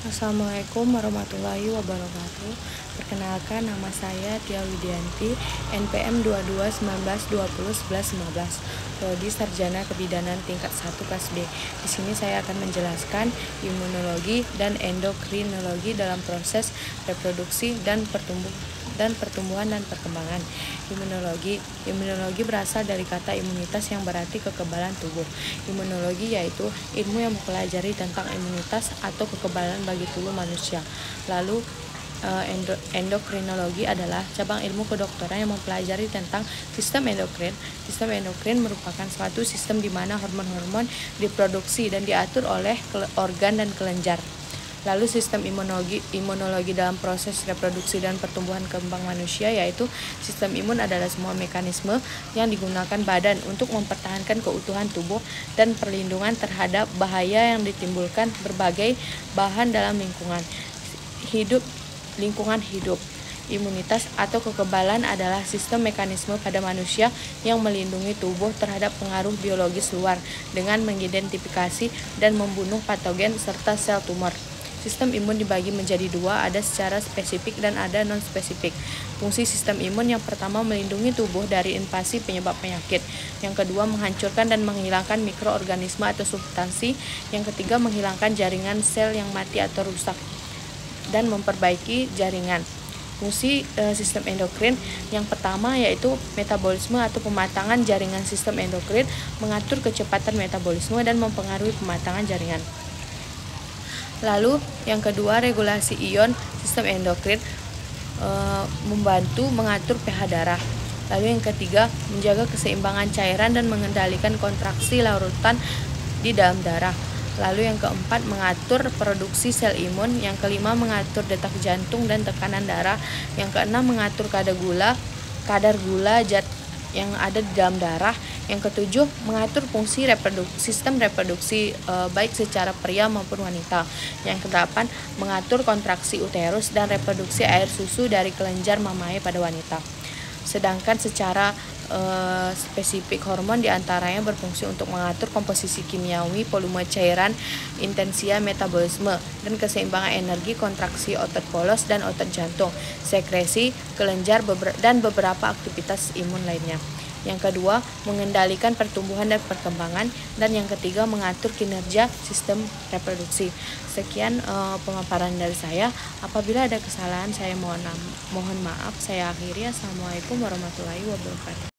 Assalamualaikum warahmatullahi wabarakatuh. Perkenalkan, nama saya Tia Widianti, NPM 2219201115, Prodi Sarjana Kebidanan tingkat 1 kelas B. Di sini saya akan menjelaskan imunologi dan endokrinologi dalam proses reproduksi dan pertumbuhan dan perkembangan. Imunologi berasal dari kata imunitas yang berarti kekebalan tubuh. Imunologi yaitu ilmu yang mempelajari tentang imunitas atau kekebalan bagi tubuh manusia. Lalu endokrinologi adalah cabang ilmu kedokteran yang mempelajari tentang sistem endokrin. Sistem endokrin merupakan suatu sistem di mana hormon-hormon diproduksi dan diatur oleh organ dan kelenjar. Lalu sistem imunologi dalam proses reproduksi dan pertumbuhan kembang manusia, yaitu sistem imun adalah semua mekanisme yang digunakan badan untuk mempertahankan keutuhan tubuh dan perlindungan terhadap bahaya yang ditimbulkan berbagai bahan dalam lingkungan hidup. Imunitas atau kekebalan adalah sistem mekanisme pada manusia yang melindungi tubuh terhadap pengaruh biologis luar dengan mengidentifikasi dan membunuh patogen serta sel tumor. Sistem imun dibagi menjadi dua, ada secara spesifik dan ada non-spesifik. Fungsi sistem imun yang pertama melindungi tubuh dari invasi penyebab penyakit. Yang kedua menghancurkan dan menghilangkan mikroorganisme atau substansi. Yang ketiga menghilangkan jaringan sel yang mati atau rusak dan memperbaiki jaringan. Fungsi sistem endokrin yang pertama yaitu metabolisme atau pematangan jaringan sistem endokrin, mengatur kecepatan metabolisme dan mempengaruhi pematangan jaringan. Lalu yang kedua regulasi ion sistem endokrin, membantu mengatur pH darah. Lalu yang ketiga menjaga keseimbangan cairan dan mengendalikan kontraksi larutan di dalam darah. Lalu yang keempat mengatur produksi sel imun. Yang kelima mengatur detak jantung dan tekanan darah. Yang keenam mengatur kadar gula yang ada di dalam darah. Yang ketujuh mengatur fungsi sistem reproduksi baik secara pria maupun wanita. Yang kedelapan mengatur kontraksi uterus dan reproduksi air susu dari kelenjar mamae pada wanita. Sedangkan secara spesifik hormon diantaranya berfungsi untuk mengatur komposisi kimiawi, volume cairan, intensia metabolisme, dan keseimbangan energi, kontraksi otot polos dan otot jantung, sekresi kelenjar dan beberapa aktivitas imun lainnya. Yang kedua, mengendalikan pertumbuhan dan perkembangan, dan yang ketiga mengatur kinerja sistem reproduksi. Sekian pemaparan dari saya. Apabila ada kesalahan saya mohon maaf. Saya akhiri. Assalamualaikum warahmatullahi wabarakatuh.